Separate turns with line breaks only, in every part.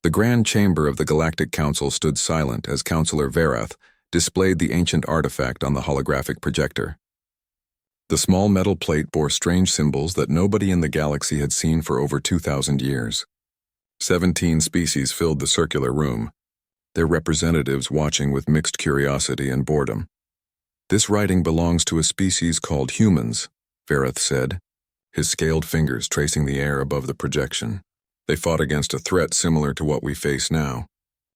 The Grand Chamber of the Galactic Council stood silent as Councillor Verath displayed the ancient artifact on the holographic projector. The small metal plate bore strange symbols that nobody in the galaxy had seen for over 2,000 years. 17 species filled the circular room, their representatives watching with mixed curiosity and boredom. "This writing belongs to a species called humans," Verath said, his scaled fingers tracing the air above the projection. "They fought against a threat similar to what we face now.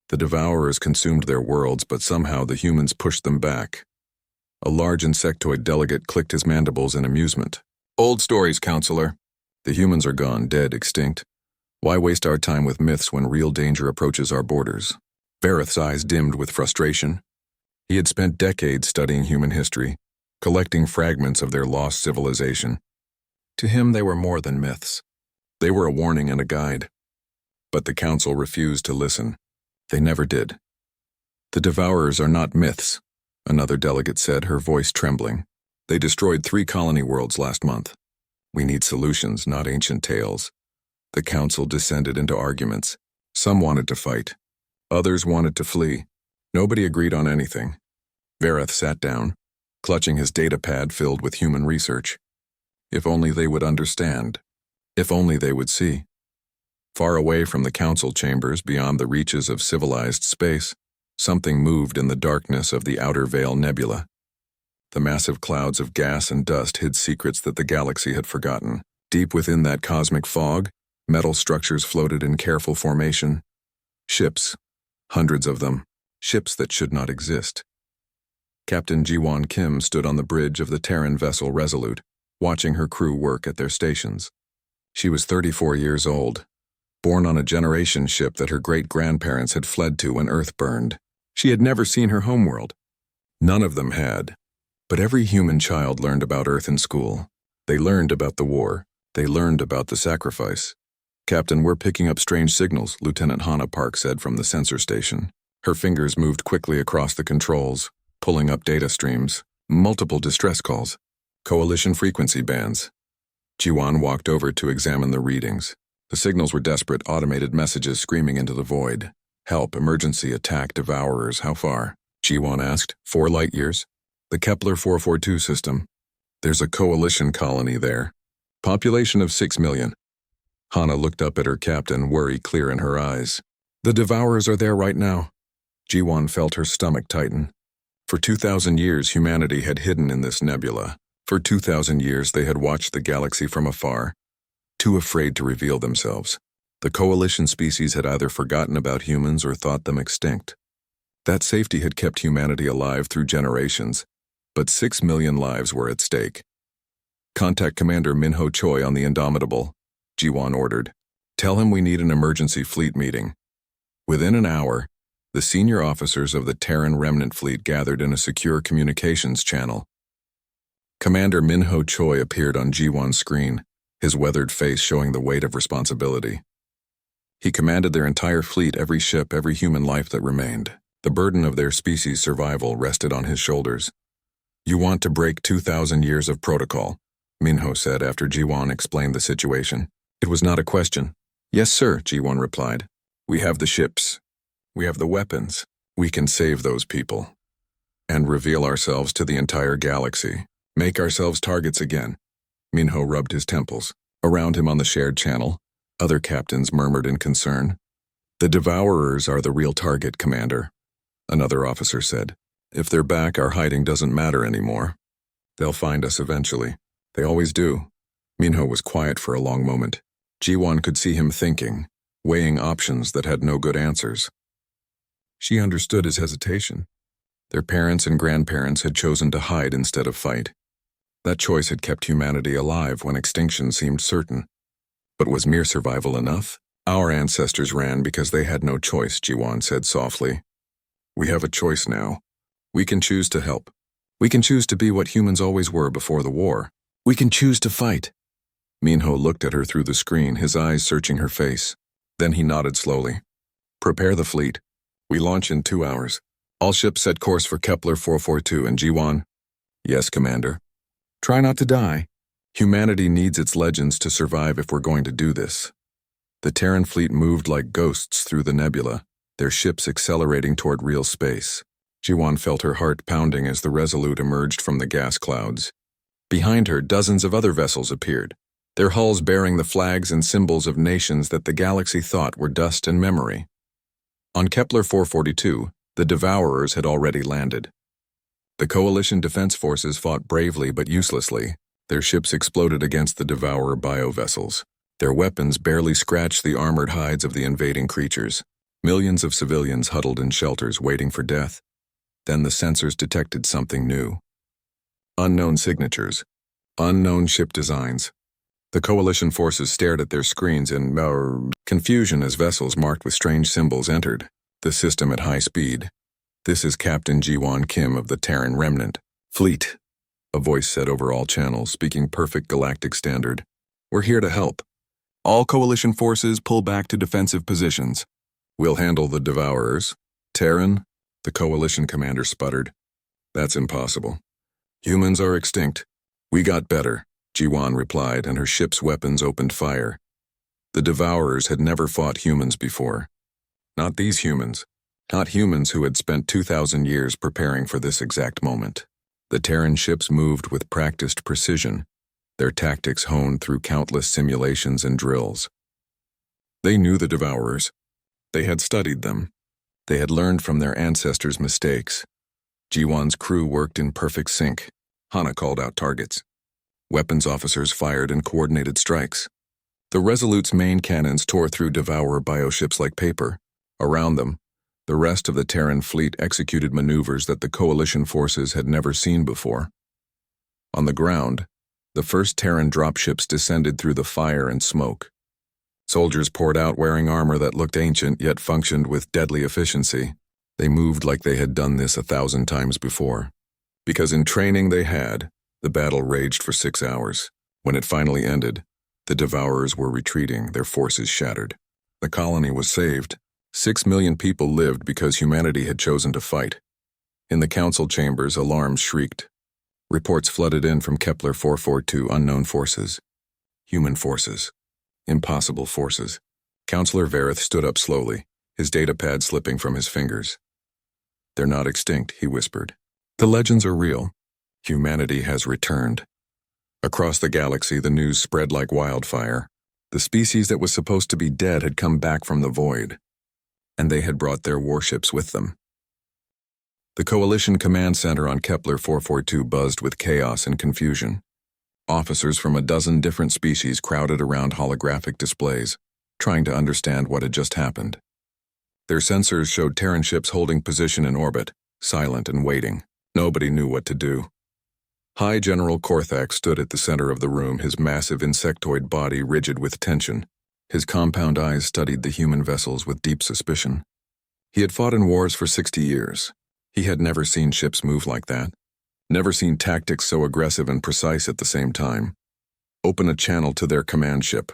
The Devourers consumed their worlds, but somehow the humans pushed them back." A large insectoid delegate clicked his mandibles in amusement. "Old stories, Counselor. The humans are gone, dead, extinct. Why waste our time with myths when real danger approaches our borders?" Verath's eyes dimmed with frustration. He had spent decades studying human history, collecting fragments of their lost civilization. To him, they were more than myths. They were a warning and a guide. But the Council refused to listen. They never did. "The Devourers are not myths," another delegate said, her voice trembling. "They destroyed 3 colony worlds last month. We need solutions, not ancient tales." The Council descended into arguments. Some wanted to fight. Others wanted to flee. Nobody agreed on anything. Verath sat down, clutching his data pad filled with human research. If only they would understand. If only they would see. Far away from the council chambers, beyond the reaches of civilized space, something moved in the darkness of the Outer Veil Nebula. The massive clouds of gas and dust hid secrets that the galaxy had forgotten. Deep within that cosmic fog, metal structures floated in careful formation. Ships, hundreds of them, ships that should not exist. Captain Jiwon Kim stood on the bridge of the Terran vessel Resolute, watching her crew work at their stations. She was 34 years old, born on a generation ship that her great-grandparents had fled to when Earth burned. She had never seen her homeworld. None of them had. But every human child learned about Earth in school. They learned about the war. They learned about the sacrifice. "Captain, we're picking up strange signals," Lieutenant Hannah Park said from the sensor station. Her fingers moved quickly across the controls, pulling up data streams, multiple distress calls, coalition frequency bands. Jiwon walked over to examine the readings. The signals were desperate, automated messages screaming into the void. "Help, emergency, attack, Devourers, how far?" Jiwon asked. 4 light years. "The Kepler 442 system. There's a coalition colony there. Population of 6 million. Hannah looked up at her captain, worry clear in her eyes. "The Devourers are there right now." Jiwon felt her stomach tighten. For 2,000 years, humanity had hidden in this nebula. For 2,000 years, they had watched the galaxy from afar, too afraid to reveal themselves. The coalition species had either forgotten about humans or thought them extinct. That safety had kept humanity alive through generations, but 6 million lives were at stake. "Contact Commander Minho Choi on the Indomitable," Jiwon ordered. "Tell him we need an emergency fleet meeting." Within an hour, the senior officers of the Terran remnant fleet gathered in a secure communications channel. Commander Minho Choi appeared on Jiwon's screen, his weathered face showing the weight of responsibility. He commanded their entire fleet, every ship, every human life that remained. The burden of their species' survival rested on his shoulders. "You want to break 2,000 years of protocol," Minho said after Jiwon explained the situation. It was not a question. "Yes, sir," Jiwon replied. "We have the ships. We have the weapons. We can save those people. And reveal ourselves to the entire galaxy. Make ourselves targets again." Minho rubbed his temples. Around him on the shared channel, other captains murmured in concern. "The Devourers are the real target, Commander," another officer said. "If they're back, our hiding doesn't matter anymore. They'll find us eventually. They always do." Minho was quiet for a long moment. Jiwon could see him thinking, weighing options that had no good answers. She understood his hesitation. Their parents and grandparents had chosen to hide instead of fight. That choice had kept humanity alive when extinction seemed certain. But was mere survival enough? "Our ancestors ran because they had no choice," Jiwon said softly. "We have a choice now. We can choose to help. We can choose to be what humans always were before the war. We can choose to fight." Minho looked at her through the screen, his eyes searching her face. Then he nodded slowly. "Prepare the fleet. We launch in 2 hours. All ships set course for Kepler 442 and Jiwon." "Yes, Commander." "Try not to die. Humanity needs its legends to survive if we're going to do this." The Terran fleet moved like ghosts through the nebula, their ships accelerating toward real space. Jiwan felt her heart pounding as the Resolute emerged from the gas clouds. Behind her, dozens of other vessels appeared, their hulls bearing the flags and symbols of nations that the galaxy thought were dust and memory. On Kepler 442, the Devourers had already landed. The Coalition defense forces fought bravely but uselessly. Their ships exploded against the Devourer biovessels. Their weapons barely scratched the armored hides of the invading creatures. Millions of civilians huddled in shelters waiting for death. Then the sensors detected something new. Unknown signatures. Unknown ship designs. The Coalition forces stared at their screens in confusion as vessels marked with strange symbols entered the system at high speed. "This is Captain Jiwan Kim of the Terran Remnant Fleet," a voice said over all channels, speaking perfect galactic standard. "We're here to help. All Coalition forces pull back to defensive positions. We'll handle the Devourers." "Terran?" the Coalition commander sputtered. "That's impossible. Humans are extinct." "We got better," Jiwan replied, and her ship's weapons opened fire. The Devourers had never fought humans before. Not these humans. Not humans who had spent 2,000 years preparing for this exact moment. The Terran ships moved with practiced precision, their tactics honed through countless simulations and drills. They knew the Devourers. They had studied them. They had learned from their ancestors' mistakes. Jiwan's crew worked in perfect sync. Hana called out targets. Weapons officers fired in coordinated strikes. The Resolute's main cannons tore through Devourer bioships like paper. Around them, the rest of the Terran fleet executed maneuvers that the Coalition forces had never seen before. On the ground, the first Terran dropships descended through the fire and smoke. Soldiers poured out wearing armor that looked ancient yet functioned with deadly efficiency. They moved like they had done this 1,000 times before. Because in training they had, the battle raged for 6 hours. When it finally ended, the Devourers were retreating, their forces shattered. The colony was saved. 6 million people lived because humanity had chosen to fight. In the council chambers, alarms shrieked. Reports flooded in from Kepler 442, unknown forces. Human forces. Impossible forces. Counselor Vereth stood up slowly, his datapad slipping from his fingers. "They're not extinct," he whispered. "The legends are real. Humanity has returned." Across the galaxy, the news spread like wildfire. The species that was supposed to be dead had come back from the void, and they had brought their warships with them. The Coalition Command Center on Kepler 442 buzzed with chaos and confusion. Officers from a dozen different species crowded around holographic displays, trying to understand what had just happened. Their sensors showed Terran ships holding position in orbit, silent and waiting. Nobody knew what to do. High General Korthak stood at the center of the room, his massive insectoid body rigid with tension. His compound eyes studied the human vessels with deep suspicion. He had fought in wars for 60 years. He had never seen ships move like that. Never seen tactics so aggressive and precise at the same time. "Open a channel to their command ship,"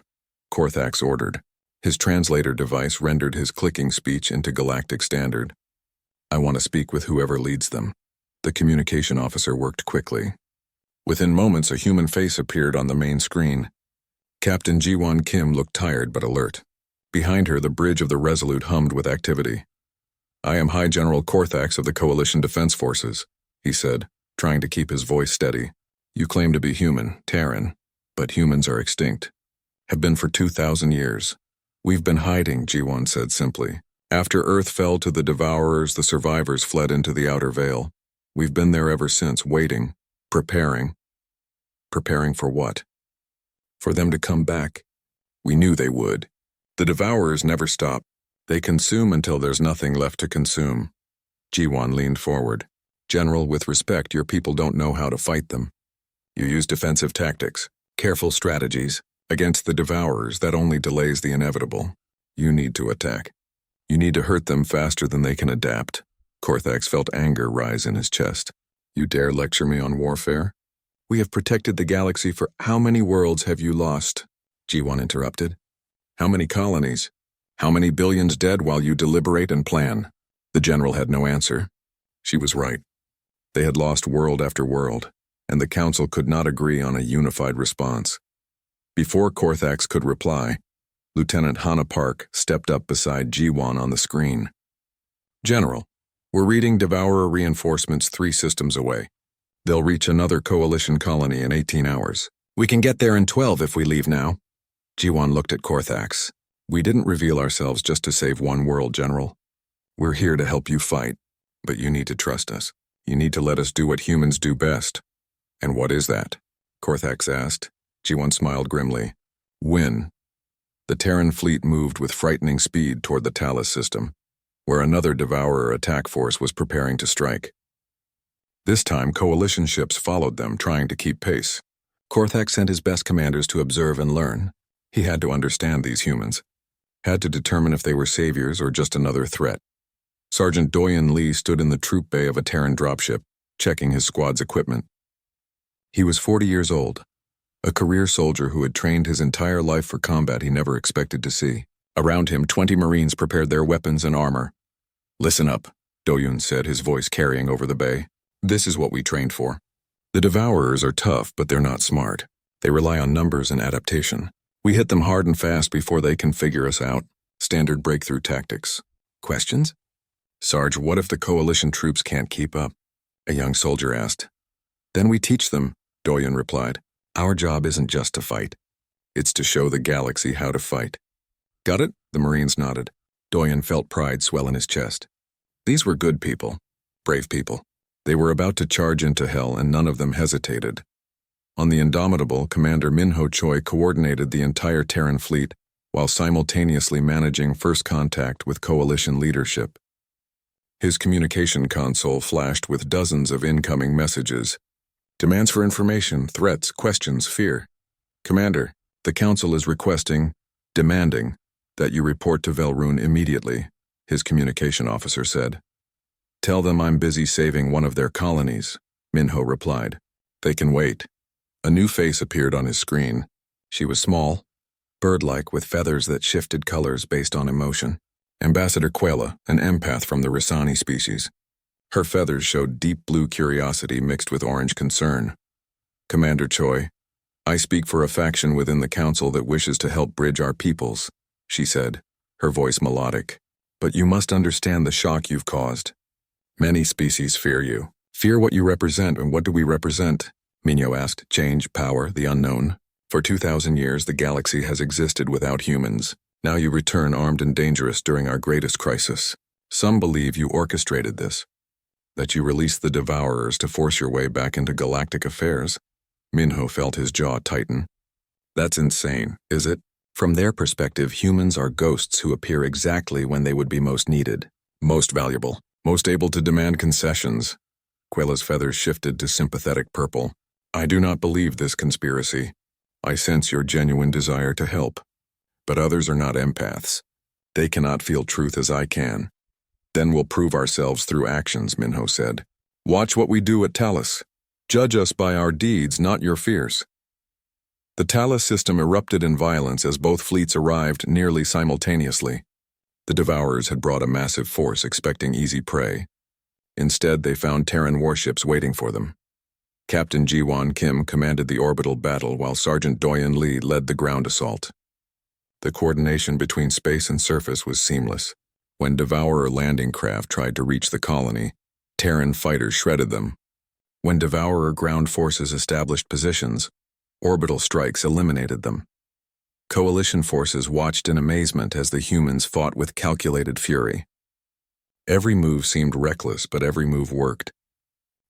Korthax ordered. His translator device rendered his clicking speech into galactic standard. "I want to speak with whoever leads them." The communication officer worked quickly. Within moments, a human face appeared on the main screen. Captain Jiwan Kim looked tired but alert. Behind her, the bridge of the Resolute hummed with activity. "I am High General Korthax of the Coalition Defense Forces," he said, trying to keep his voice steady. "You claim to be human, Terran, but humans are extinct. Have been for 2,000 years. We've been hiding," Jiwan said simply. "After Earth fell to the Devourers, the survivors fled into the outer veil. We've been there ever since, waiting, preparing. Preparing for what? For them to come back. We knew they would. The Devourers never stop. They consume until there's nothing left to consume." Jiwan leaned forward. "General, with respect, your people don't know how to fight them. You use defensive tactics, careful strategies. Against the Devourers, that only delays the inevitable. You need to attack. You need to hurt them faster than they can adapt." Korthax felt anger rise in his chest. "You dare lecture me on warfare? We have protected the galaxy for how many worlds have you lost?" Jiwan interrupted. "How many colonies? How many billions dead while you deliberate and plan?" The general had no answer. She was right. They had lost world after world, and the council could not agree on a unified response. Before Korthax could reply, Lieutenant Hana Park stepped up beside Jiwon on the screen. General, we're reading Devourer reinforcements 3 systems away. They'll reach another coalition colony in 18 hours. We can get there in 12 if we leave now. Jiwon looked at Korthax. We didn't reveal ourselves just to save one world, General. We're here to help you fight, but you need to trust us. You need to let us do what humans do best. And what is that? Korthax asked. Jiwon smiled grimly. Win. The Terran fleet moved with frightening speed toward the Talus system, where another Devourer attack force was preparing to strike. This time, coalition ships followed them, trying to keep pace. Korthax sent his best commanders to observe and learn. He had to understand these humans, had to determine if they were saviors or just another threat. Sergeant Doyen Lee stood in the troop bay of a Terran dropship, checking his squad's equipment. He was 40 years old, a career soldier who had trained his entire life for combat he never expected to see. Around him, 20 Marines prepared their weapons and armor. Listen up, Doyen said, his voice carrying over the bay. This is what we trained for. The Devourers are tough, but they're not smart. They rely on numbers and adaptation. We hit them hard and fast before they can figure us out. Standard breakthrough tactics. Questions? Sarge, what if the coalition troops can't keep up? A young soldier asked. Then we teach them, Doyen replied. Our job isn't just to fight. It's to show the galaxy how to fight. Got it? The Marines nodded. Doyen felt pride swell in his chest. These were good people, brave people. They were about to charge into hell, and none of them hesitated. On the Indomitable, Commander Minho Choi coordinated the entire Terran fleet while simultaneously managing first contact with coalition leadership. His communication console flashed with dozens of incoming messages. Demands for information, threats, questions, fear. Commander, the Council is demanding, that you report to Velrune immediately, his communication officer said. Tell them I'm busy saving one of their colonies, Minho replied. They can wait. A new face appeared on his screen. She was small, bird-like with feathers that shifted colors based on emotion. Ambassador Quela, an empath from the Risani species. Her feathers showed deep blue curiosity mixed with orange concern. Commander Choi, I speak for a faction within the Council that wishes to help bridge our peoples, she said, her voice melodic. But you must understand the shock you've caused. Many species fear you. Fear what you represent, and what do we represent? Minho asked. Change, power, the unknown. For 2,000 years, the galaxy has existed without humans. Now you return armed and dangerous during our greatest crisis. Some believe you orchestrated this, that you released the Devourers to force your way back into galactic affairs. Minho felt his jaw tighten. That's insane, is it? From their perspective, humans are ghosts who appear exactly when they would be most needed, most valuable, most able to demand concessions. Quela's feathers shifted to sympathetic purple. I do not believe this conspiracy. I sense your genuine desire to help. But others are not empaths. They cannot feel truth as I can. Then we'll prove ourselves through actions, Minho said. Watch what we do at Talus. Judge us by our deeds, not your fears. The Talus system erupted in violence as both fleets arrived nearly simultaneously. The Devourers had brought a massive force expecting easy prey. Instead, they found Terran warships waiting for them. Captain Jiwon Kim commanded the orbital battle while Sergeant Doyen Lee led the ground assault. The coordination between space and surface was seamless. When Devourer landing craft tried to reach the colony, Terran fighters shredded them. When Devourer ground forces established positions, orbital strikes eliminated them. Coalition forces watched in amazement as the humans fought with calculated fury. Every move seemed reckless, but every move worked.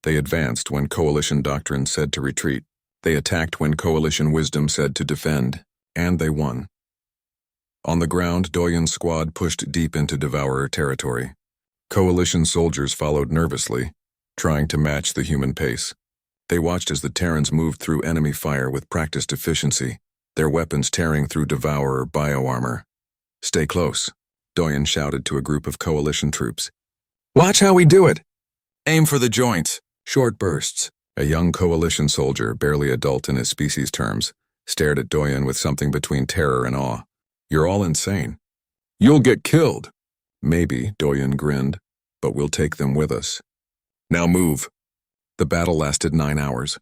They advanced when Coalition doctrine said to retreat. They attacked when Coalition wisdom said to defend, and they won. On the ground, Doyen's squad pushed deep into Devourer territory. Coalition soldiers followed nervously, trying to match the human pace. They watched as the Terrans moved through enemy fire with practiced efficiency, their weapons tearing through Devourer bioarmor. Stay close, Doyen shouted to a group of Coalition troops. Watch how we do it! Aim for the joints. Short bursts. A young Coalition soldier, barely adult in his species terms, stared at Doyen with something between terror and awe. You're all insane. You'll get killed. Maybe, Doyen grinned, but we'll take them with us. Now move. The battle lasted 9 hours.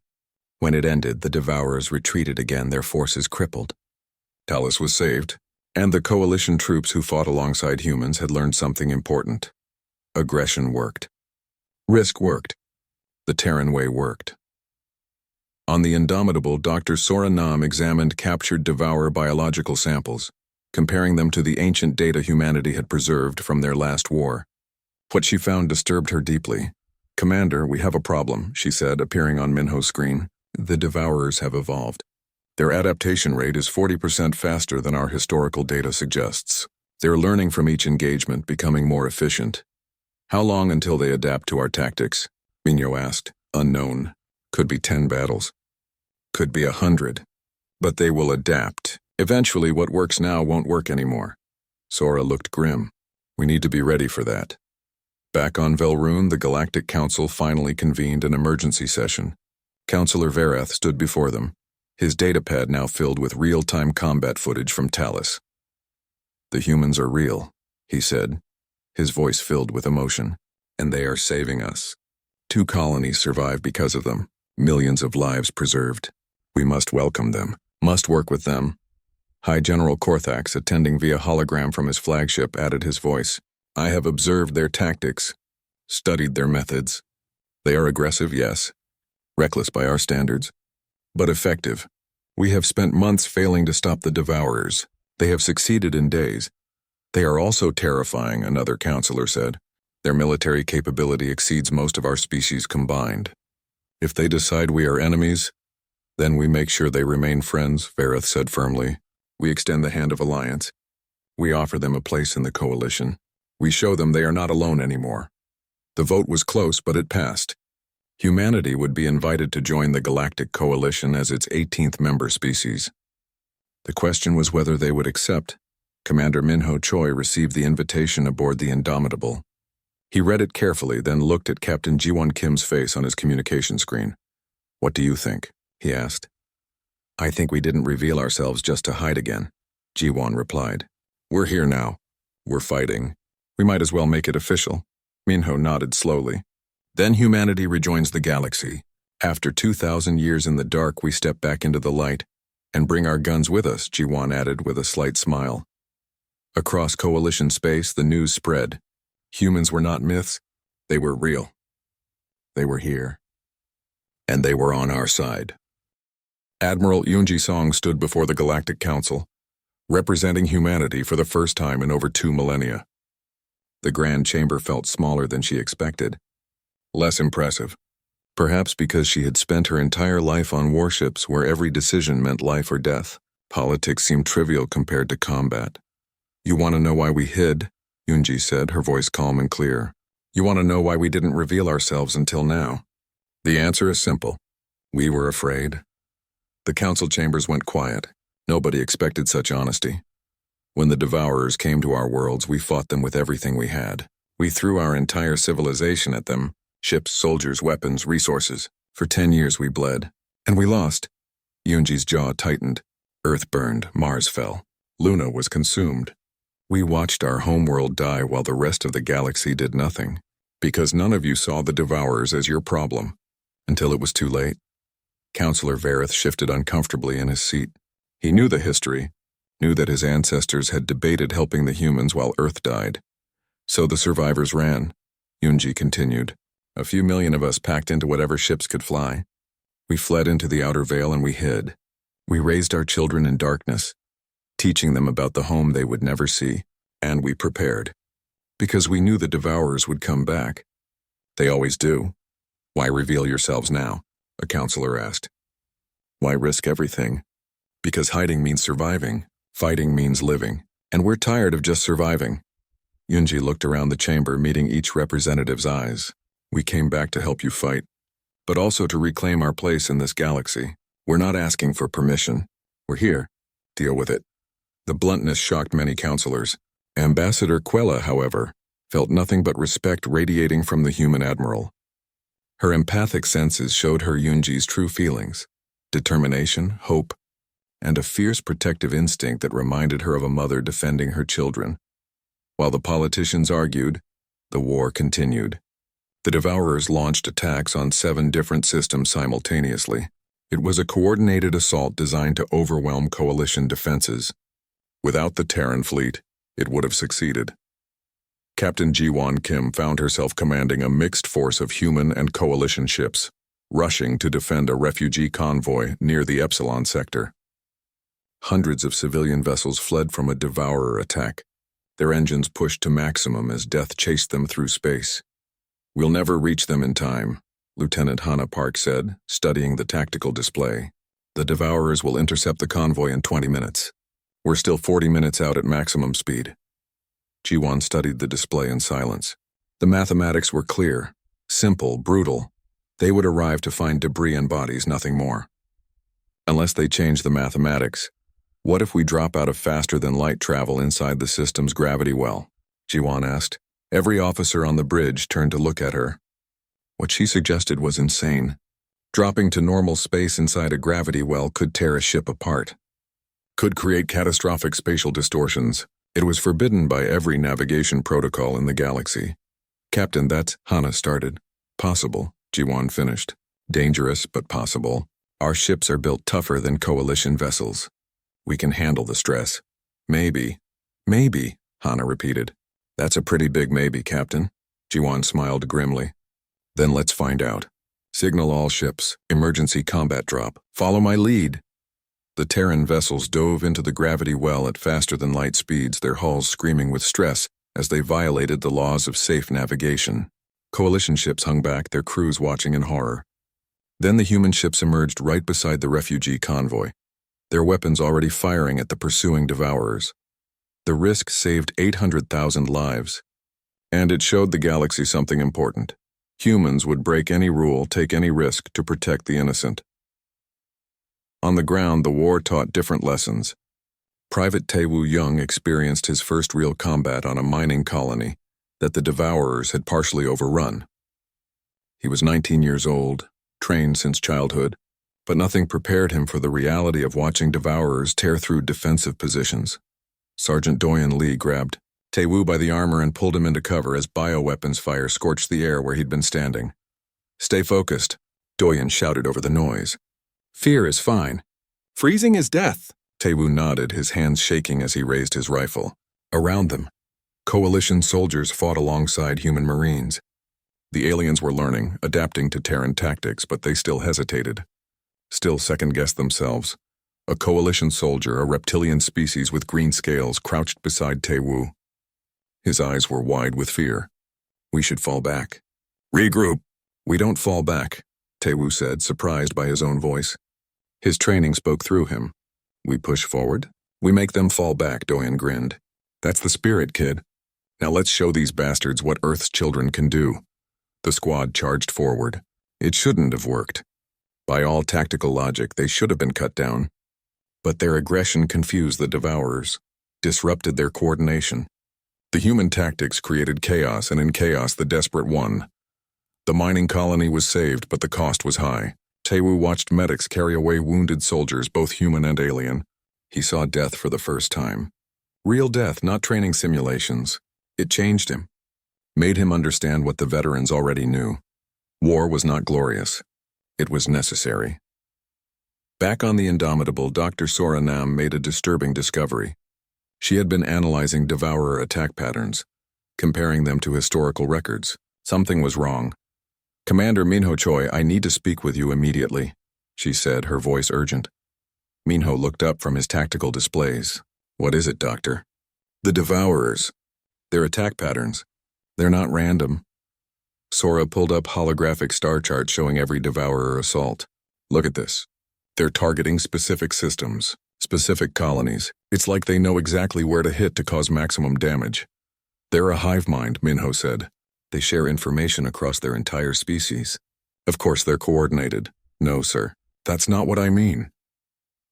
When it ended, the Devourers retreated again, their forces crippled. Talus was saved, And the coalition troops who fought alongside humans had learned something important. Aggression worked. Risk worked. The Terran way worked. On the Indomitable, Dr. Sora Nam examined captured Devourer biological samples, comparing them to the ancient data humanity had preserved from their last war. What she found disturbed her deeply. "Commander, we have a problem," she said, appearing on Minho's screen. "The Devourers have evolved. Their adaptation rate is 40% faster than our historical data suggests. They're learning from each engagement, becoming more efficient. How long until they adapt to our tactics?" Minho asked. "Unknown. Could be 10 battles. Could be 100. But they will adapt. Eventually, what works now won't work anymore." Sora looked grim. "We need to be ready for that." Back on Velrune, the Galactic Council finally convened an emergency session. Counselor Verath stood before them, his datapad now filled with real-time combat footage from Talus. "The humans are real," he said, his voice filled with emotion. "And they are saving us. 2 colonies survived because of them, millions of lives preserved. We must welcome them, must work with them." High General Korthax, attending via hologram from his flagship, added his voice. "I have observed their tactics, studied their methods. They are aggressive, yes, reckless by our standards, but effective. We have spent months failing to stop the Devourers. They have succeeded in days. They are also terrifying," another counselor said. "Their military capability exceeds most of our species combined. If they decide we are enemies, then we make sure they remain friends," Verath said firmly. "We extend the hand of alliance. We offer them a place in the coalition. We show them they are not alone anymore." The vote was close, but it passed. Humanity would be invited to join the Galactic Coalition as its 18th member species. The question was whether they would accept. Commander Minho Choi received the invitation aboard the Indomitable. He read it carefully, then looked at Captain Jiwon Kim's face on his communication screen. "What do you think?" he asked. "I think we didn't reveal ourselves just to hide again," Jiwon replied. "We're here now. We're fighting. We might as well make it official." Minho nodded slowly. "Then humanity rejoins the galaxy. After 2,000 years in the dark, we step back into the light and bring our guns with us," Jiwon added with a slight smile. Across coalition space, the news spread. Humans were not myths. They were real. They were here. And they were on our side. Admiral Yoonji Song stood before the Galactic Council, representing humanity for the first time in over 2 millennia. The Grand Chamber felt smaller than she expected. Less impressive. Perhaps because she had spent her entire life on warships where every decision meant life or death. Politics seemed trivial compared to combat. "You want to know why we hid?" Yoonji said, her voice calm and clear. "You want to know why we didn't reveal ourselves until now?" The answer is simple. We were afraid. The council chambers went quiet. Nobody expected such honesty. When the Devourers came to our worlds, we fought them with everything we had. We threw our entire civilization at them. Ships, soldiers, weapons, resources. For 10 years we bled. And we lost. Yoonji's jaw tightened. Earth burned, Mars fell. Luna was consumed. We watched our homeworld die while the rest of the galaxy did nothing. Because none of you saw the Devourers as your problem. Until it was too late. Counselor Verath shifted uncomfortably in his seat. He knew the history, knew that his ancestors had debated helping the humans while Earth died. So the survivors ran. Yoonji continued. A few million of us packed into whatever ships could fly. We fled into the outer veil and we hid. We raised our children in darkness, teaching them about the home they would never see, and we prepared. Because we knew the Devourers would come back. They always do. "Why reveal yourselves now?" a counselor asked. "Why risk everything?" "Because hiding means surviving, fighting means living, and we're tired of just surviving." Yoonji looked around the chamber, meeting each representative's eyes. "We came back to help you fight, but also to reclaim our place in this galaxy. We're not asking for permission. We're here. Deal with it." The bluntness shocked many counselors. Ambassador Quella, however, felt nothing but respect radiating from the human admiral. Her empathic senses showed her Yoonji's true feelings, determination, hope, and a fierce protective instinct that reminded her of a mother defending her children. While the politicians argued, the war continued. The Devourers launched attacks on 7 different systems simultaneously. It was a coordinated assault designed to overwhelm coalition defenses. Without the Terran fleet, it would have succeeded. Captain Ji-won Kim found herself commanding a mixed force of human and coalition ships, rushing to defend a refugee convoy near the Epsilon sector. Hundreds of civilian vessels fled from a devourer attack, their engines pushed to maximum as death chased them through space. "We'll never reach them in time," Lieutenant Hannah Park said, studying the tactical display. "The devourers will intercept the convoy in 20 minutes. We're still 40 minutes out at maximum speed." Ji-won studied the display in silence. The mathematics were clear, simple, brutal. They would arrive to find debris and bodies, nothing more. Unless they change the mathematics, what if we drop out of faster-than-light travel inside the system's gravity well? Ji-won asked. Every officer on the bridge turned to look at her. What she suggested was insane. Dropping to normal space inside a gravity well could tear a ship apart. Could create catastrophic spatial distortions. It was forbidden by every navigation protocol in the galaxy. "Captain, that's," Hannah started. "Possible," Ji-won finished. "Dangerous, but possible. Our ships are built tougher than coalition vessels. We can handle the stress." "Maybe." "Maybe," Hannah repeated. "That's a pretty big maybe, Captain." Ji-won smiled grimly. "Then let's find out. Signal all ships. Emergency combat drop. Follow my lead." The Terran vessels dove into the gravity well at faster-than-light speeds, their hulls screaming with stress as they violated the laws of safe navigation. Coalition ships hung back, their crews watching in horror. Then the human ships emerged right beside the refugee convoy, their weapons already firing at the pursuing devourers. The risk saved 800,000 lives. And it showed the galaxy something important. Humans would break any rule, take any risk to protect the innocent. On the ground, the war taught different lessons. Private Tae-woo Young experienced his first real combat on a mining colony that the devourers had partially overrun. He was 19 years old, trained since childhood, but nothing prepared him for the reality of watching devourers tear through defensive positions. Sergeant Doyen Lee grabbed Tae-woo by the armor and pulled him into cover as bioweapons fire scorched the air where he'd been standing. "Stay focused," Doyen shouted over the noise. "Fear is fine. Freezing is death." Tae-woo nodded, his hands shaking as he raised his rifle. Around them, coalition soldiers fought alongside human marines. The aliens were learning, adapting to Terran tactics, but they still hesitated. Still second-guessed themselves. A coalition soldier, a reptilian species with green scales, crouched beside Tae-woo. His eyes were wide with fear. "We should fall back." "Regroup." "We don't fall back," Tae-woo said, surprised by his own voice. His training spoke through him. "We push forward. We make them fall back," Doyen grinned. "That's the spirit, kid. Now let's show these bastards what Earth's children can do." The squad charged forward. It shouldn't have worked. By all tactical logic, they should have been cut down. But their aggression confused the devourers, disrupted their coordination. The human tactics created chaos, and in chaos the desperate won. The mining colony was saved, but the cost was high. Tae-woo watched medics carry away wounded soldiers, both human and alien. He saw death for the first time. Real death, not training simulations. It changed him. Made him understand what the veterans already knew. War was not glorious. It was necessary. Back on the Indomitable, Dr. Sora Nam made a disturbing discovery. She had been analyzing devourer attack patterns, comparing them to historical records. Something was wrong. "Commander Minho Choi, I need to speak with you immediately," she said, her voice urgent. Minho looked up from his tactical displays. "What is it, Doctor?" "The devourers. Their attack patterns. They're not random." Sora pulled up holographic star charts showing every devourer assault. "Look at this. They're targeting specific systems, specific colonies. It's like they know exactly where to hit to cause maximum damage. They're a hive mind," Minho said. "They share information across their entire species. Of course they're coordinated." "No, sir. That's not what I mean."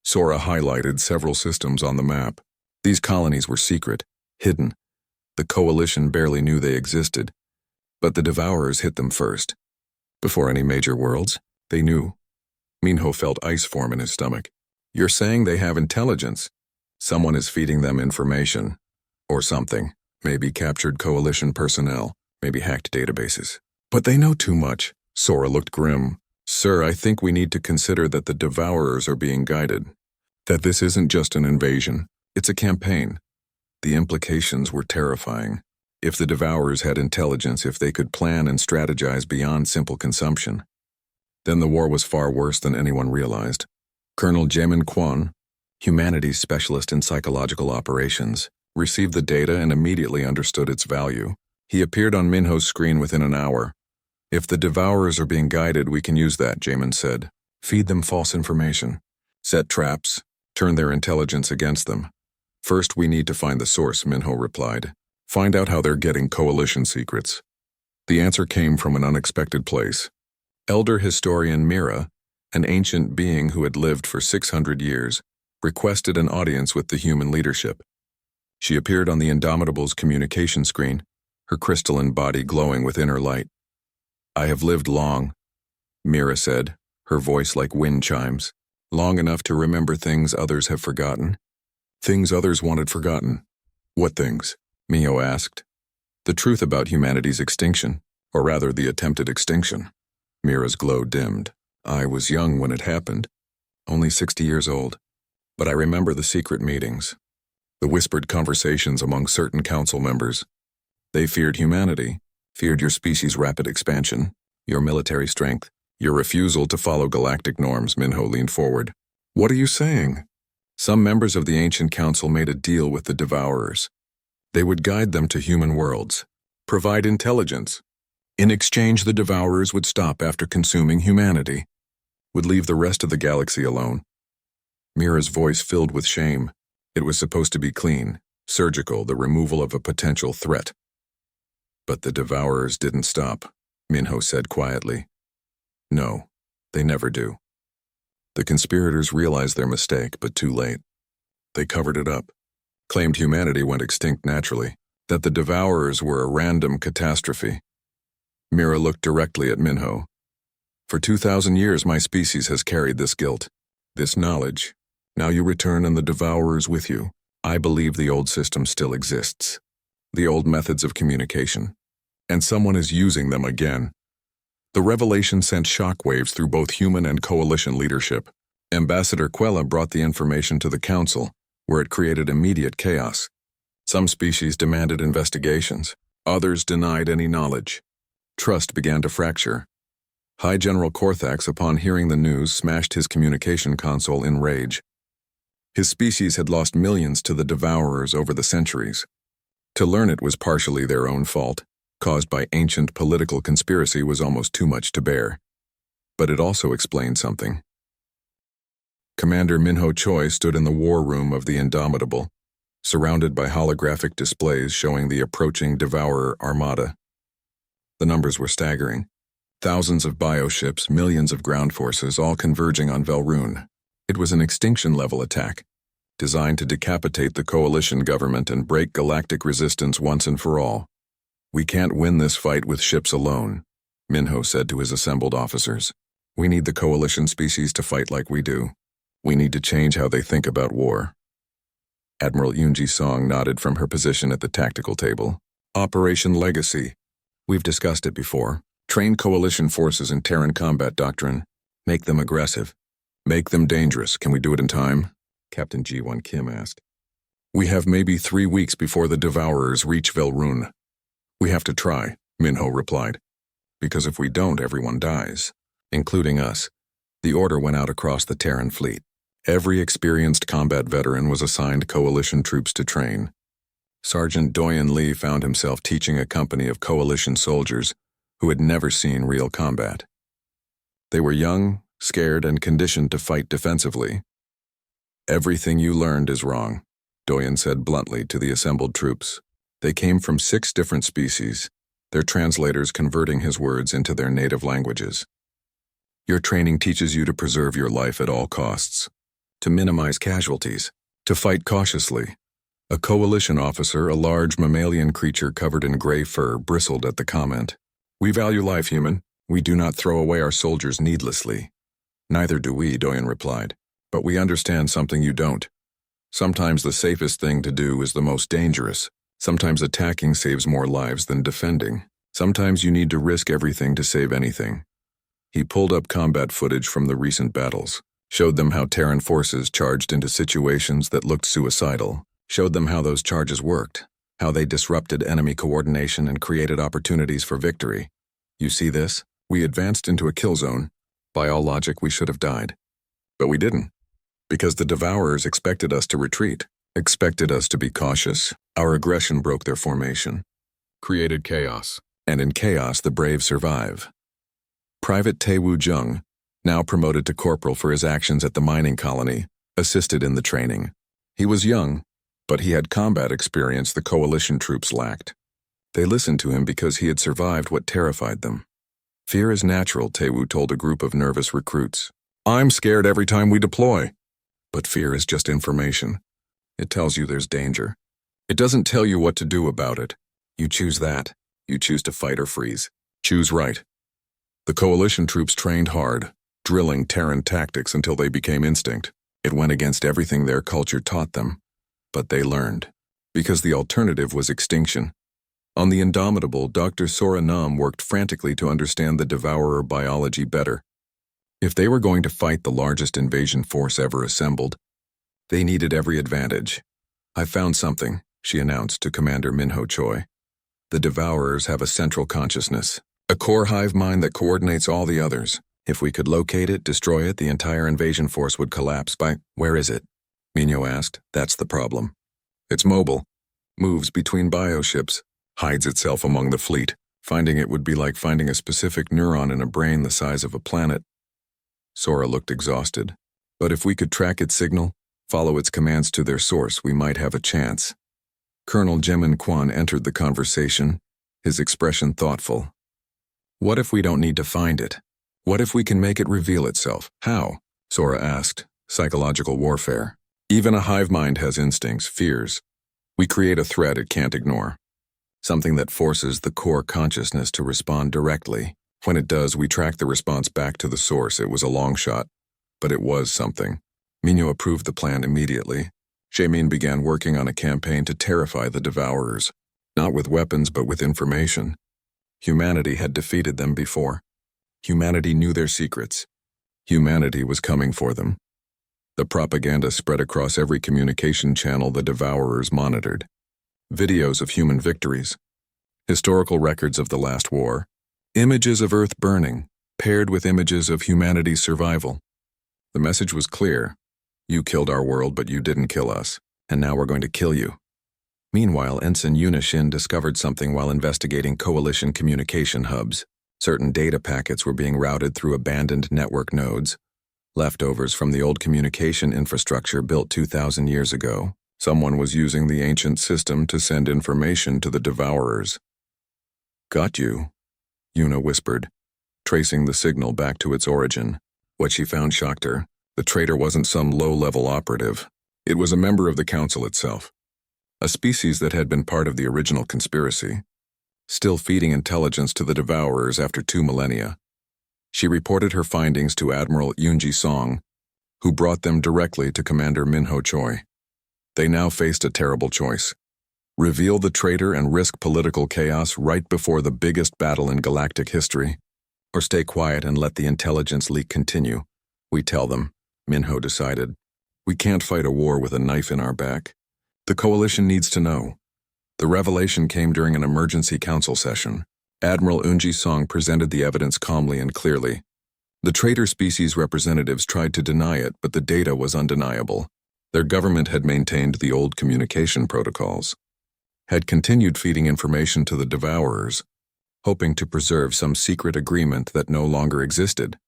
Sora highlighted several systems on the map. These colonies were secret, hidden. The Coalition barely knew they existed. But the Devourers hit them first. Before any major worlds, they knew. Minho felt ice form in his stomach. "You're saying they have intelligence? Someone is feeding them information. Or something. Maybe captured Coalition personnel. Maybe hacked databases. But they know too much." Sora looked grim. "Sir, I think we need to consider that the Devourers are being guided. That this isn't just an invasion. It's a campaign. The implications were terrifying. If the Devourers had intelligence, if they could plan and strategize beyond simple consumption, then the war was far worse than anyone realized. Colonel Jamin Kwan, humanities specialist in psychological operations, received the data and immediately understood its value. He appeared on Minho's screen within an hour. If the Devourers are being guided, we can use that, Jamin said. Feed them false information. Set traps. Turn their intelligence against them. First, we need to find the source, Minho replied. Find out how they're getting coalition secrets. The answer came from an unexpected place. Elder historian Mira, an ancient being who had lived for 600 years, requested an audience with the human leadership. She appeared on the Indomitable's communication screen, her crystalline body glowing with inner light. I have lived long, Mira said, her voice like wind chimes, long enough to remember things others have forgotten. Things others wanted forgotten. What things? Mio asked. The truth about humanity's extinction, or rather the attempted extinction. Mira's glow dimmed. I was young when it happened, only 60 years old, but I remember the secret meetings, the whispered conversations among certain council members. They feared humanity, feared your species' rapid expansion, your military strength, your refusal to follow galactic norms. Minho leaned forward. What are you saying? Some members of the ancient council made a deal with the Devourers. They would guide them to human worlds, provide intelligence. In exchange, the Devourers would stop after consuming humanity, would leave the rest of the galaxy alone. Mira's voice filled with shame. It was supposed to be clean, surgical, the removal of a potential threat. But the Devourers didn't stop, Minho said quietly. No, they never do. The conspirators realized their mistake, but too late. They covered it up, claimed humanity went extinct naturally, that the Devourers were a random catastrophe. Mira looked directly at Minho. For 2,000 years my species has carried this guilt, this knowledge. Now you return and the Devourers with you. I believe the old system still exists. The old methods of communication. And someone is using them again. The revelation sent shockwaves through both human and coalition leadership. Ambassador Quella brought the information to the council, where it created immediate chaos. Some species demanded investigations. Others denied any knowledge. Trust began to fracture. High General Korthax, upon hearing the news, smashed his communication console in rage. His species had lost millions to the Devourers over the centuries. To learn it was partially their own fault, caused by ancient political conspiracy, was almost too much to bear. But it also explained something. Commander Minho Choi stood in the war room of the Indomitable, surrounded by holographic displays showing the approaching Devourer armada. The numbers were staggering. Thousands of bioships, millions of ground forces, all converging on Velrune. It was an extinction-level attack, designed to decapitate the coalition government and break galactic resistance once and for all. We can't win this fight with ships alone, Minho said to his assembled officers. We need the coalition species to fight like we do. We need to change how they think about war. Admiral Yoonji Song nodded from her position at the tactical table. Operation Legacy. We've discussed it before. Train coalition forces in Terran combat doctrine. Make them aggressive. Make them dangerous. Can we do it in time? Captain Ji-1 Kim asked. We have maybe 3 weeks before the Devourers reach Velrune. We have to try, Minho replied. Because if we don't, everyone dies, including us. The order went out across the Terran fleet. Every experienced combat veteran was assigned coalition troops to train. Sergeant Doyen Lee found himself teaching a company of coalition soldiers who had never seen real combat. They were young, scared, and conditioned to fight defensively. Everything you learned is wrong, Doyen said bluntly to the assembled troops. They came from 6 different species, their translators converting his words into their native languages. Your training teaches you to preserve your life at all costs, to minimize casualties, to fight cautiously. A coalition officer, a large mammalian creature covered in gray fur, bristled at the comment. We value life, human. We do not throw away our soldiers needlessly. Neither do we, Doyen replied. But we understand something you don't. Sometimes the safest thing to do is the most dangerous. Sometimes attacking saves more lives than defending. Sometimes you need to risk everything to save anything. He pulled up combat footage from the recent battles. Showed them how Terran forces charged into situations that looked suicidal. Showed them how those charges worked, how they disrupted enemy coordination and created opportunities for victory. You see this? We advanced into a kill zone. By all logic, we should have died. But we didn't. Because the Devourers expected us to retreat, expected us to be cautious. Our aggression broke their formation, created chaos, and in chaos the brave survive. Private Taewoo Jung, now promoted to corporal for his actions at the mining colony, assisted in the training. He was young, but he had combat experience the coalition troops lacked. They listened to him because he had survived what terrified them. Fear is natural, Taewoo told a group of nervous recruits. I'm scared every time we deploy. But fear is just information. It tells you there's danger. It doesn't tell you what to do about it. You choose that. You choose to fight or freeze. Choose right. The coalition troops trained hard, drilling Terran tactics until they became instinct. It went against everything their culture taught them. But they learned. Because the alternative was extinction. On the Indomitable, Dr. Sora Nam worked frantically to understand the Devourer biology better. If they were going to fight the largest invasion force ever assembled, they needed every advantage. I found something, she announced to Commander Minho Choi. The Devourers have a central consciousness, a core hive mind that coordinates all the others. If we could locate it, destroy it, the entire invasion force would collapse by— Where is it? Minho asked. That's the problem. It's mobile, moves between bioships, hides itself among the fleet. Finding it would be like finding a specific neuron in a brain the size of a planet. Sora looked exhausted. But if we could track its signal, follow its commands to their source, we might have a chance. Colonel Jemin Kwan entered the conversation, his expression thoughtful. What if we don't need to find it? What if we can make it reveal itself? How? Sora asked. Psychological warfare. Even a hive mind has instincts, fears. We create a threat it can't ignore. Something that forces the core consciousness to respond directly. When it does, we track the response back to the source. It was a long shot, but it was something. Minho approved the plan immediately. Jaemin began working on a campaign to terrify the Devourers, not with weapons but with information. Humanity had defeated them before. Humanity knew their secrets. Humanity was coming for them. The propaganda spread across every communication channel the Devourers monitored. Videos of human victories, historical records of the last war, images of Earth burning, paired with images of humanity's survival. The message was clear. You killed our world, but you didn't kill us, and now we're going to kill you. Meanwhile, Ensign Yunishin discovered something while investigating coalition communication hubs. Certain data packets were being routed through abandoned network nodes, leftovers from the old communication infrastructure built 2,000 years ago. Someone was using the ancient system to send information to the Devourers. Got you, Yuna whispered, tracing the signal back to its origin. What she found shocked her. The traitor wasn't some low-level operative. It was a member of the Council itself. A species that had been part of the original conspiracy, still feeding intelligence to the Devourers after 2 millennia. She reported her findings to Admiral Yoonji Song, who brought them directly to Commander Minho Choi. They now faced a terrible choice. Reveal the traitor and risk political chaos right before the biggest battle in galactic history, or stay quiet and let the intelligence leak continue. We tell them, Minho decided. We can't fight a war with a knife in our back. The coalition needs to know. The revelation came during an emergency council session. Admiral Eunji Song presented the evidence calmly and clearly. The traitor species representatives tried to deny it, but the data was undeniable. Their government had maintained the old communication protocols, had continued feeding information to the Devourers, hoping to preserve some secret agreement that no longer existed.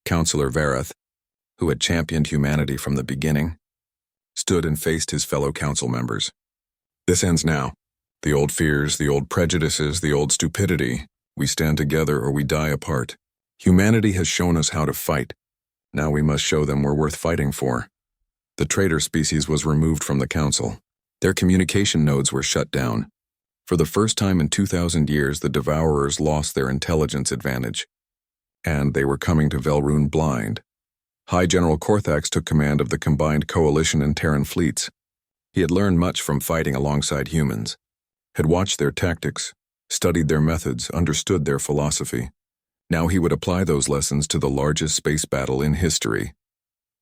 Counselor Verath, who had championed humanity from the beginning, stood and faced his fellow council members. This ends now. The old fears, the old prejudices, the old stupidity. We stand together or we die apart. Humanity has shown us how to fight. Now we must show them we're worth fighting for. The traitor species was removed from the council. Their communication nodes were shut down. For the first time in 2,000 years, the Devourers lost their intelligence advantage. And they were coming to Velrune blind. High General Korthax took command of the combined Coalition and Terran fleets. He had learned much from fighting alongside humans, had watched their tactics, studied their methods, understood their philosophy. Now he would apply those lessons to the largest space battle in history.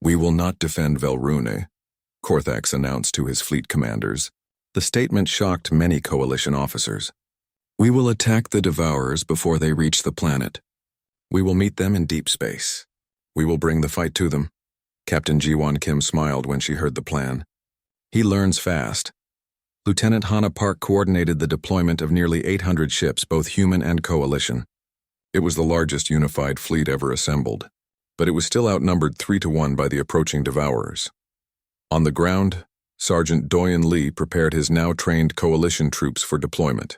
"We will not defend Velrune," Korthax announced to his fleet commanders. The statement shocked many coalition officers. "We will attack the Devourers before they reach the planet. We will meet them in deep space. We will bring the fight to them." Captain Ji-won Kim smiled when she heard the plan. He learns fast. Lieutenant Hana Park coordinated the deployment of nearly 800 ships, both human and coalition. It was the largest unified fleet ever assembled, but it was still outnumbered 3-1 by the approaching Devourers. On the ground, Sergeant Doyen Lee prepared his now-trained coalition troops for deployment.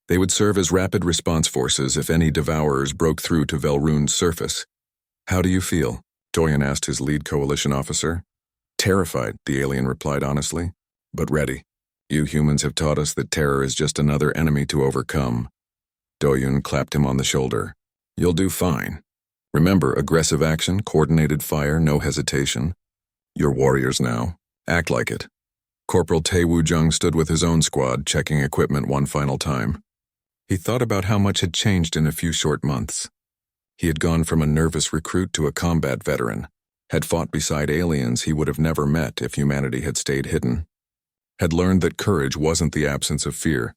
They would serve as rapid response forces if any Devourers broke through to Velrune's surface. "How do you feel?" Doyen asked his lead coalition officer. "Terrified," the alien replied honestly, "but ready. You humans have taught us that terror is just another enemy to overcome." Doyen clapped him on the shoulder. "You'll do fine. Remember, aggressive action, coordinated fire, no hesitation. You're warriors now. Act like it." Corporal Tae Woo-jung stood with his own squad, checking equipment one final time. He thought about how much had changed in a few short months. He had gone from a nervous recruit to a combat veteran, had fought beside aliens he would have never met if humanity had stayed hidden, had learned that courage wasn't the absence of fear,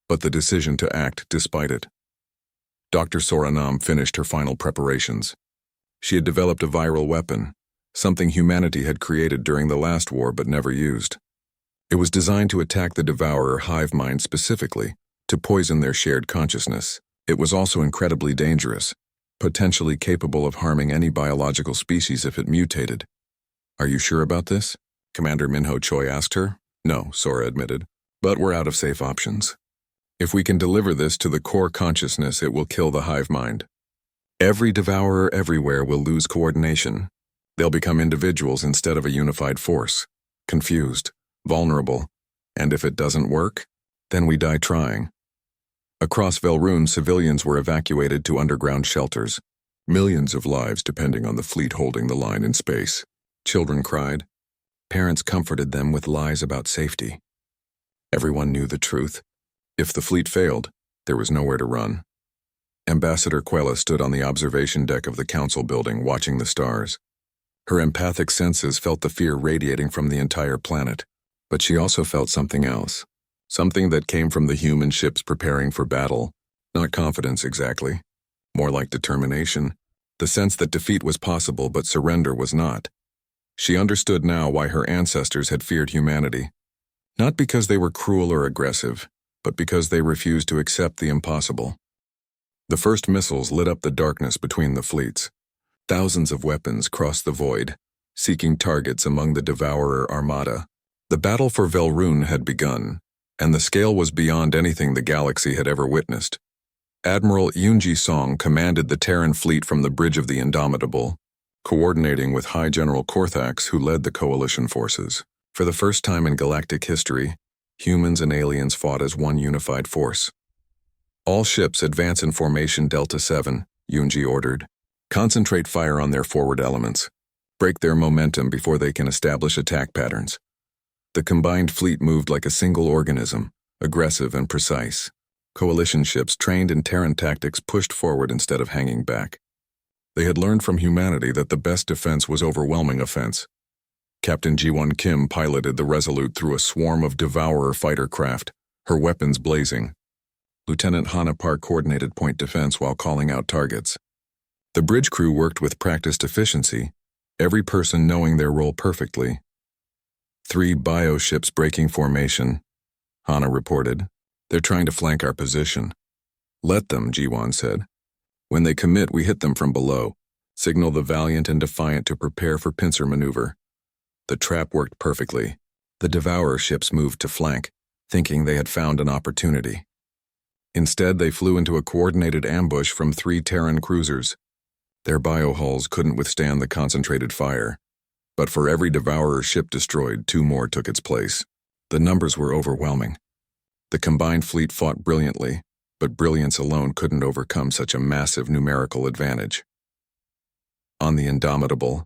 but the decision to act despite it. Dr. Soranam finished her final preparations. She had developed a viral weapon, something humanity had created during the last war but never used. It was designed to attack the Devourer hive mind specifically, to poison their shared consciousness. It was also incredibly dangerous, potentially capable of harming any biological species if it mutated. "Are you sure about this?" Commander Minho Choi asked her. "No," Sora admitted, "but we're out of safe options. If we can deliver this to the core consciousness, it will kill the hive mind. Every Devourer everywhere will lose coordination. They'll become individuals instead of a unified force, confused, vulnerable, and if it doesn't work, then we die trying." Across Velrune, civilians were evacuated to underground shelters, millions of lives depending on the fleet holding the line in space. Children cried. Parents comforted them with lies about safety. Everyone knew the truth. If the fleet failed, there was nowhere to run. Ambassador Quella stood on the observation deck of the council building watching the stars. Her empathic senses felt the fear radiating from the entire planet, but she also felt something else. Something that came from the human ships preparing for battle. Not confidence exactly. More like determination. The sense that defeat was possible but surrender was not. She understood now why her ancestors had feared humanity. Not because they were cruel or aggressive, but because they refused to accept the impossible. The first missiles lit up the darkness between the fleets. Thousands of weapons crossed the void, seeking targets among the Devourer armada. The battle for Velrune had begun, and the scale was beyond anything the galaxy had ever witnessed. Admiral Yoonji Song commanded the Terran fleet from the Bridge of the Indomitable, coordinating with High General Korthax, who led the coalition forces. For the first time in galactic history, humans and aliens fought as one unified force. "All ships advance in formation Delta 7, Yoonji ordered. "Concentrate fire on their forward elements. Break their momentum before they can establish attack patterns." The combined fleet moved like a single organism, aggressive and precise. Coalition ships trained in Terran tactics pushed forward instead of hanging back. They had learned from humanity that the best defense was overwhelming offense. Captain Ji-won Kim piloted the Resolute through a swarm of Devourer fighter craft, her weapons blazing. Lieutenant Hana Park coordinated point defense while calling out targets. The bridge crew worked with practiced efficiency, every person knowing their role perfectly. 3 bioships breaking formation, Hana reported. "They're trying to flank our position." "Let them," Ji-won said. "When they commit, we hit them from below. Signal the Valiant and Defiant to prepare for pincer maneuver." The trap worked perfectly. The Devourer ships moved to flank, thinking they had found an opportunity. Instead, they flew into a coordinated ambush from 3 Terran cruisers. Their biohulls couldn't withstand the concentrated fire. But for every Devourer ship destroyed, 2 more took its place. The numbers were overwhelming. The combined fleet fought brilliantly, but brilliance alone couldn't overcome such a massive numerical advantage. On the Indomitable,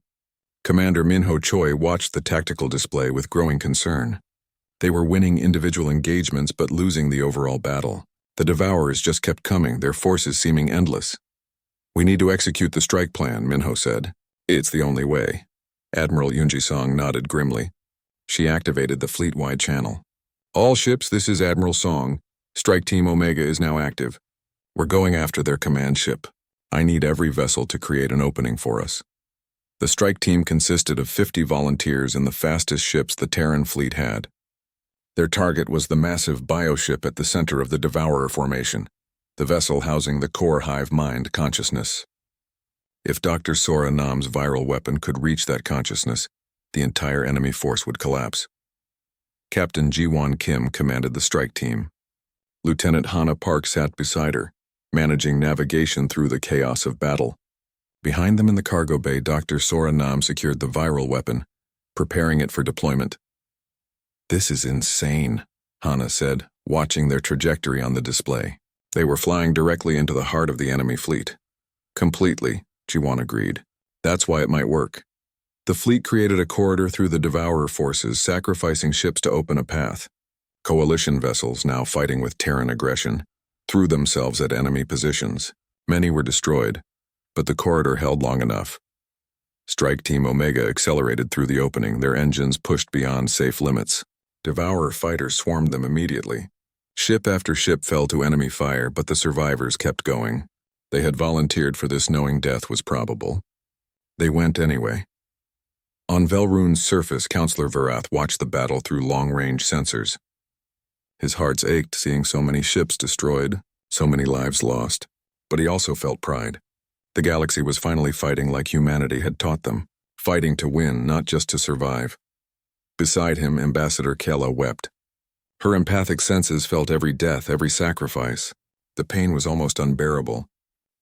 Commander Minho Choi watched the tactical display with growing concern. They were winning individual engagements but losing the overall battle. The Devourers just kept coming, their forces seeming endless. "We need to execute the strike plan," Minho said. "It's the only way." Admiral Yunjisong nodded grimly. She activated the fleet-wide channel. All ships, this is Admiral Song. Strike Team Omega is now active. We're going after their command ship. I need every vessel to create an opening for us. The strike team consisted of 50 volunteers in the fastest ships the Terran fleet had. Their target was the massive bioship at the center of the Devourer formation, the vessel housing the core hive mind consciousness. If Dr. Sora Nam's viral weapon could reach that consciousness, the entire enemy force would collapse. Captain Ji-won Kim commanded the strike team. Lieutenant Hana Park sat beside her, managing navigation through the chaos of battle. Behind them in the cargo bay, Dr. Sora Nam secured the viral weapon, preparing it for deployment. This is insane, Hana said, watching their trajectory on the display. They were flying directly into the heart of the enemy fleet. Completely, Ji-won agreed. That's why it might work. The fleet created a corridor through the Devourer forces, sacrificing ships to open a path. Coalition vessels, now fighting with Terran aggression, threw themselves at enemy positions. Many were destroyed, but the corridor held long enough. Strike Team Omega accelerated through the opening, their engines pushed beyond safe limits. Devourer fighters swarmed them immediately. Ship after ship fell to enemy fire, but the survivors kept going. They had volunteered for this knowing death was probable. They went anyway. On Velrune's surface, Counselor Verath watched the battle through long-range sensors. His heart ached seeing so many ships destroyed, so many lives lost, but he also felt pride. The galaxy was finally fighting like humanity had taught them, fighting to win, not just to survive. Beside him, Ambassador Kella wept. Her empathic senses felt every death, every sacrifice. The pain was almost unbearable.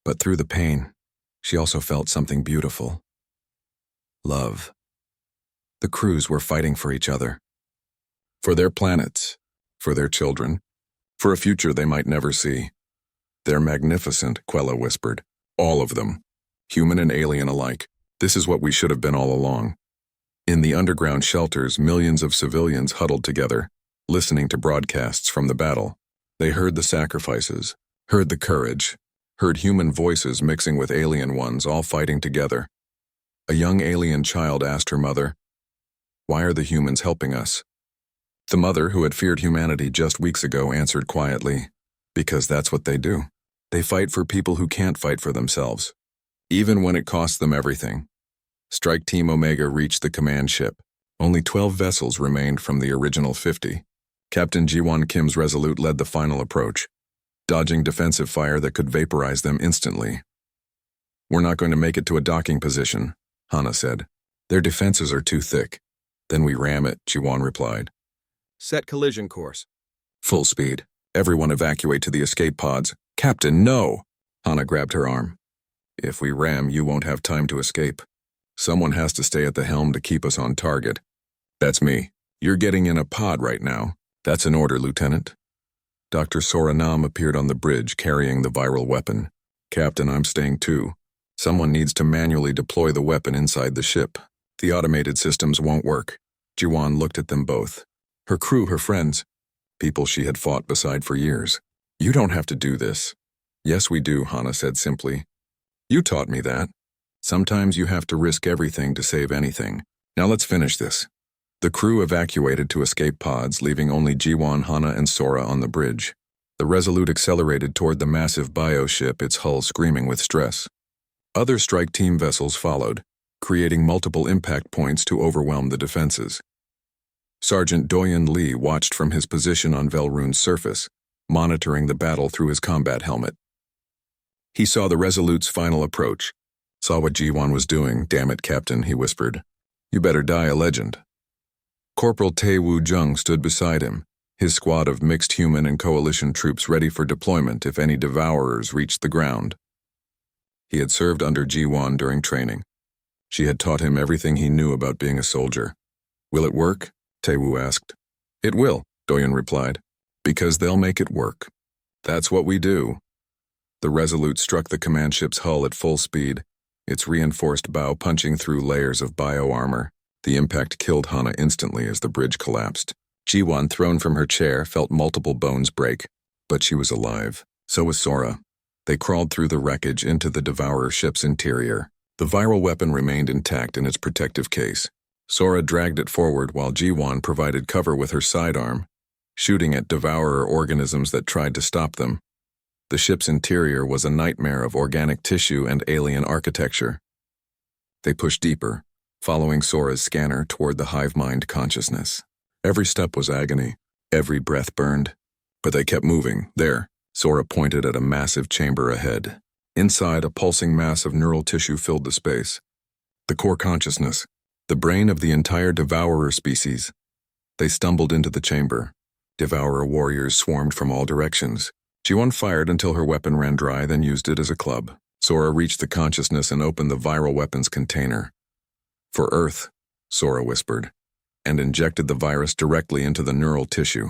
But through the pain, she also felt something beautiful. Love. The crews were fighting for each other. For their planets, for their children, for a future they might never see. They're magnificent, Quella whispered. All of them. Human and alien alike. This is what we should have been all along. In the underground shelters, millions of civilians huddled together, listening to broadcasts from the battle. They heard the sacrifices, heard the courage, heard human voices mixing with alien ones, all fighting together. A young alien child asked her mother, "Why are the humans helping us?" The mother, who had feared humanity just weeks ago, answered quietly, "Because that's what they do. They fight for people who can't fight for themselves, even when it costs them everything." Strike Team Omega reached the command ship. Only 12 vessels remained from the original 50. Captain Ji-won Kim's Resolute led the final approach, dodging defensive fire that could vaporize them instantly. "We're not going to make it to a docking position," Hana said. "Their defenses are too thick." "Then we ram it," Ji-won replied.
"Set collision course."
"Full speed. Everyone evacuate to the escape pods." "Captain, no!" Hana grabbed her arm. "If we ram, you won't have time to escape. Someone has to stay at the helm to keep us on target." "That's me. You're getting in a pod right now." "That's an order, Lieutenant." Dr. Sora Nam appeared on the bridge carrying the viral weapon. "Captain, I'm staying too. Someone needs to manually deploy the weapon inside the ship. The automated systems won't work." Ji-won looked at them both. Her crew, her friends, people she had fought beside for years. "You don't have to do this." "Yes, we do," Hana said simply. "You taught me that. Sometimes you have to risk everything to save anything. Now let's finish this." The crew evacuated to escape pods, leaving only Ji-won, Hana, and Sora on the bridge. The Resolute accelerated toward the massive bioship, its hull screaming with stress. Other strike team vessels followed, creating multiple impact points to overwhelm the defenses. Sergeant Doyen Lee watched from his position on Velrune's surface, monitoring the battle through his combat helmet. He saw the Resolute's final approach. "Saw what Ji-won was doing. Damn it, Captain," he whispered. "You better die a legend." Corporal Tae-woo Jung stood beside him, his squad of mixed human and coalition troops ready for deployment if any devourers reached the ground. He had served under Ji-won during training. She had taught him everything he knew about being a soldier. "Will it work?" Tae-woo asked. "It will," Doyen replied, "because they'll make it work. That's what we do." The Resolute struck the command ship's hull at full speed, its reinforced bow punching through layers of bio-armor. The impact killed Hana instantly as the bridge collapsed. Ji-won, thrown from her chair, felt multiple bones break, but she was alive. So was Sora. They crawled through the wreckage into the Devourer ship's interior. The viral weapon remained intact in its protective case. Sora dragged it forward while Jiwan provided cover with her sidearm, shooting at devourer organisms that tried to stop them. The ship's interior was a nightmare of organic tissue and alien architecture. They pushed deeper, following Sora's scanner toward the hive mind consciousness. Every step was agony, every breath burned. But they kept moving. There, Sora pointed at a massive chamber ahead. Inside, a pulsing mass of neural tissue filled the space. The core consciousness, the brain of the entire devourer species. They stumbled into the chamber. Devourer warriors swarmed from all directions. Jiwan fired until her weapon ran dry, then used it as a club. Sora reached the consciousness and opened the viral weapons container. For Earth, Sora whispered, and injected the virus directly into the neural tissue.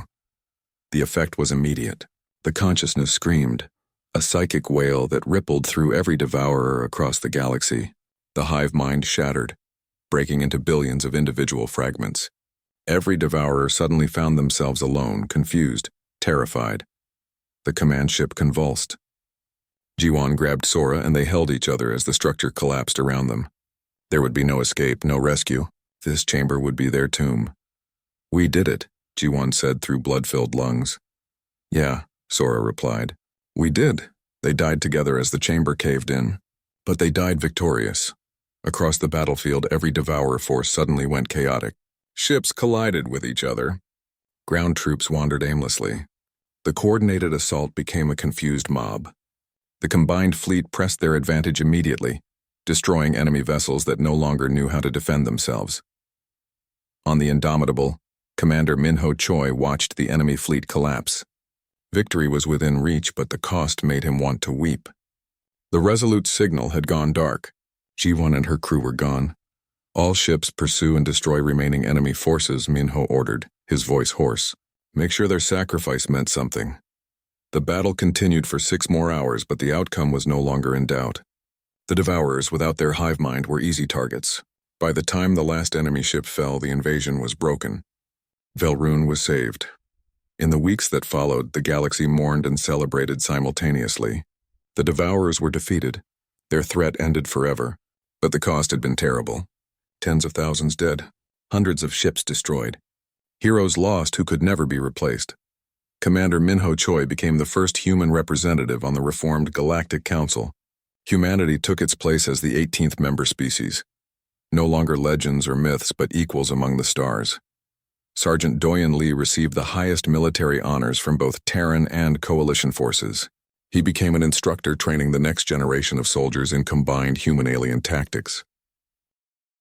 The effect was immediate. The consciousness screamed, a psychic wail that rippled through every devourer across the galaxy. The hive mind shattered, breaking into billions of individual fragments. Every devourer suddenly found themselves alone, confused, terrified. The command ship convulsed. Jiwan grabbed Sora and they held each other as the structure collapsed around them. There would be no escape, no rescue. This chamber would be their tomb. "We did it," Jiwan said through blood-filled lungs. "Yeah," Sora replied. "We did." They died together as the chamber caved in. But they died victorious. Across the battlefield, every devourer force suddenly went chaotic. Ships collided with each other. Ground troops wandered aimlessly. The coordinated assault became a confused mob. The combined fleet pressed their advantage immediately, destroying enemy vessels that no longer knew how to defend themselves. On the Indomitable, Commander Minho Choi watched the enemy fleet collapse. Victory was within reach, but the cost made him want to weep. The Resolute's signal had gone dark. Jiwan and her crew were gone. "All ships pursue and destroy remaining enemy forces," Minho ordered, his voice hoarse. "Make sure their sacrifice meant something." The battle continued for 6 more hours, but the outcome was no longer in doubt. The Devourers, without their hive mind, were easy targets. By the time the last enemy ship fell, the invasion was broken. Velrune was saved. In the weeks that followed, the galaxy mourned and celebrated simultaneously. The Devourers were defeated. Their threat ended forever. But the cost had been terrible. Tens of thousands dead. Hundreds of ships destroyed. Heroes lost who could never be replaced. Commander Minho Choi became the first human representative on the reformed Galactic Council. Humanity took its place as the 18th member species. No longer legends or myths, but equals among the stars. Sergeant Doyen Lee received the highest military honors from both Terran and Coalition forces. He became an instructor training the next generation of soldiers in combined human-alien tactics.